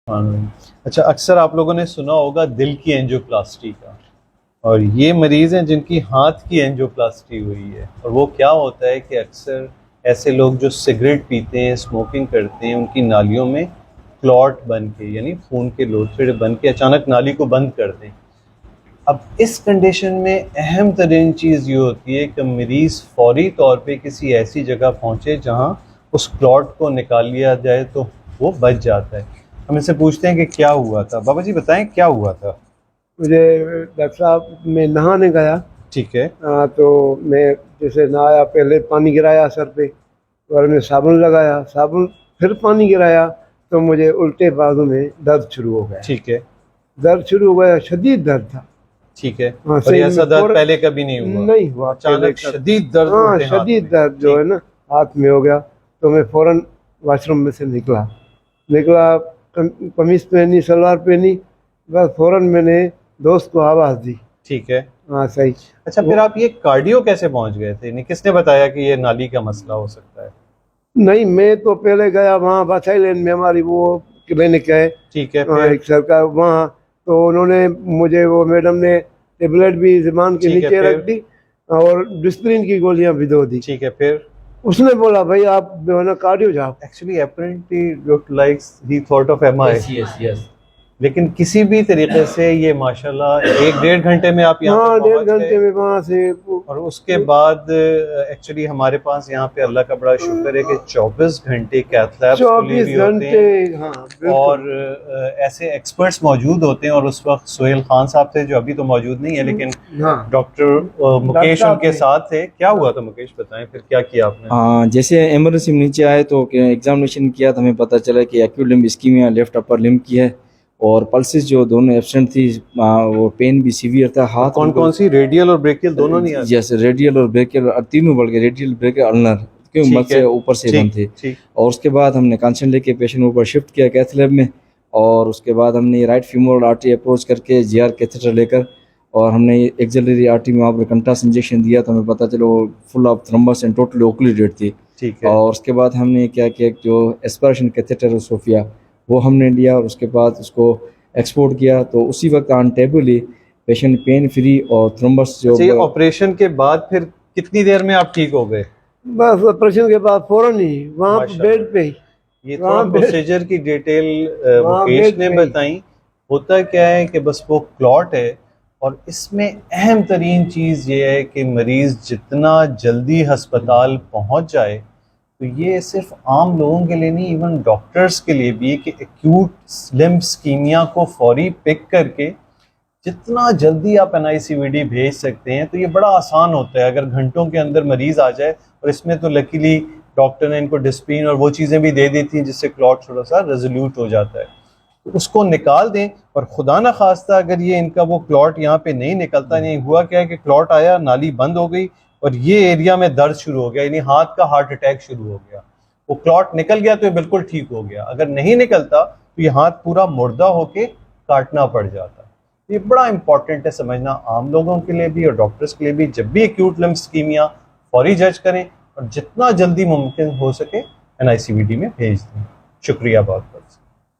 हाँ। अच्छा, अक्सर आप लोगों ने सुना होगा दिल की एंजियोप्लास्टी का, और ये मरीज़ हैं जिनकी हाथ की एंजियोप्लास्टी हुई है। और वो क्या होता है कि अक्सर ऐसे लोग जो सिगरेट पीते हैं, स्मोकिंग करते हैं, उनकी नालियों में क्लॉट बन के, यानी खून के लोथड़े बन के अचानक नाली को बंद कर दें। अब इस कंडीशन में अहम तरीन चीज़ ये होती है कि मरीज़ फौरी तौर पे किसी ऐसी जगह पहुँचे जहाँ उस क्लॉट को निकाल लिया जाए तो वो बच जाता है। हम इनसे पूछते हैं कि क्या हुआ था। बाबा जी बताएं क्या हुआ था। मुझे डॉक्टर साहब, मैं नहाने गया। ठीक है। तो मैं जैसे नहाया, पहले पानी गिराया सर पे और मैं साबुन लगाया, साबुन फिर पानी गिराया तो मुझे उल्टे बाजू में दर्द शुरू हो गया। ठीक है। दर्द शुरू हो गया, शदीद दर्द था। ठीक है। हाँ, और सही ऐसा में दर्द पहले कभी नहीं हुआ? नहीं हुआ पहले अचानक शदीद दर्द हाँ, उल्टे हाथ शदीद में? दर्द जो है ठीक। ना हाथ में हो गया। तो मैं फौरन वॉशरूम में से निकला, कमीज पहनी, सलवार पहनी, बस फौरन मैंने दोस्त को आवाज़ दी। ठीक है। हाँ सही। अच्छा, फिर आप ये कार्डियो कैसे पहुंच गए थे? नहीं, किसने बताया कि ये नाली का मसला हो सकता है? नहीं, मैं तो पहले गया वहाँ बादशाही लेन में, हमारी वो क्लिनिक है। ठीक है। वहाँ फिर? एक सरकार वहाँ, तो उन्होंने मुझे, वो मैडम ने टेबलेट भी ज़ुबान के ठीक है। नीचे रख फिर? दी और डिस्प्रिन की गोलियां भी दो दी। ठीक है। फिर? उसने बोला भाई आप जो है ना कार्डियो जाओ। Actually apparently looked like he thought of MI, yes yes yes. लेकिन किसी भी तरीके से ये माशाल्लाह 1-1.5 घंटे में आप यहाँ हाँ, पे डेढ़ पहुँच घंटे गए। में वहाँ से और उसके बाद एक्चुअली हमारे पास यहाँ पे अल्लाह का बड़ा शुक्र है कि 24 घंटे कैथ लैब्स खुली 24 हुई होते घंटे। हैं। हाँ और बिल्कुल। ऐसे एक्सपर्ट्स मौजूद होते हैं। और उस वक्त सोहेल खान साहब थे जो अभी तो मौजूद नहीं है, लेकिन हाँ, डॉक्टर मुकेश साहब उनके थे। साथ थे। क्या हुआ था मुकेश, बताएं फिर क्या किया आपने? हाँ, जैसे इमरजेंसी में नीचे आए तो एग्जामिनेशन किया तो हमें पता चला कि acute limb ischaemia left upper limb की है, और पल्सेस जो दोनों एब्सेंट थी। वो पेन भी सीवियर था। हाथ कौन कौन सी, रेडियल और ब्रेकियल दोनों नहीं आती? जैसे रेडियल और ब्रेकियल, तीनों बढ़ गए, रेडियल ब्रेकियल अल्नर के मत ठीक है। से ऊपर से बंद थे। ठीक। और उसके बाद हमने कंसर्न लेके पेशेंट ऊपर शिफ्ट किया कैथ लैब में, और उसके बाद हमने राइट फीमोरल आर्टरी अप्रोच करके जीआर कैथेटर लेकर, और हमने एक्सिलरी आर्टरी में वहाँ पर कंट्रास्ट इंजेक्शन दिया तो हमें पता चला वो full of thrombus and totally occluded थी। ठीक है। और उसके बाद हमने क्या किया, जो एस्पिरेशन कैथेटर सोफिया वो हमने लिया, और उसके बाद उसको एक्सपोर्ट किया। तो उसी वक्त on table he patient pain free और थ्रोम्बस जो अच्छा, ये ऑपरेशन के बाद फिर कितनी देर में आप ठीक हो गए? बस ऑपरेशन के बाद फौरन ही वहाँ माशाल्लाह। बेड पे ही। ये थोड़ा वहाँ बेड प्रोसीजर की डिटेल वहाँ मुकेश बेड ने पे ही। बताई। होता क्या है कि बस वो क्लॉट है, और इसमें अहम तरीन चीज़ ये है कि मरीज़ जितना जल्दी हस्पताल पहुंच जाए, तो ये सिर्फ आम लोगों के लिए नहीं, इवन डॉक्टर्स के लिए भी, कि एक्यूट लिम्ब इस्कीमिया को फौरी पिक करके जितना जल्दी आप NICVD भेज सकते हैं तो ये बड़ा आसान होता है। अगर घंटों के अंदर मरीज़ आ जाए, और इसमें तो लकीली डॉक्टर ने इनको डिस्पिन और वो चीज़ें भी दे दी थी जिससे क्लॉट थोड़ा सा रेजोल्यूट हो जाता है, तो उसको निकाल दें। और खुदा ना खास्ता अगर ये इनका वो क्लॉट यहाँ पे नहीं निकलता, नहीं हुआ क्या है कि क्लॉट आया, नाली बंद हो गई और ये एरिया में दर्द शुरू हो गया, यानी हाथ का हार्ट अटैक शुरू हो गया। वो क्लॉट निकल गया तो ये बिल्कुल ठीक हो गया। अगर नहीं निकलता तो ये हाथ पूरा मुर्दा होके काटना पड़ जाता। ये बड़ा इंपॉर्टेंट है समझना, आम लोगों के लिए भी और डॉक्टर्स के लिए भी। जब भी एक्यूट लिम्ब इस्कीमिया फौरी जज करें और जितना जल्दी मुमकिन हो सके NICVD में भेज दें। शुक्रिया बहुत बहुत।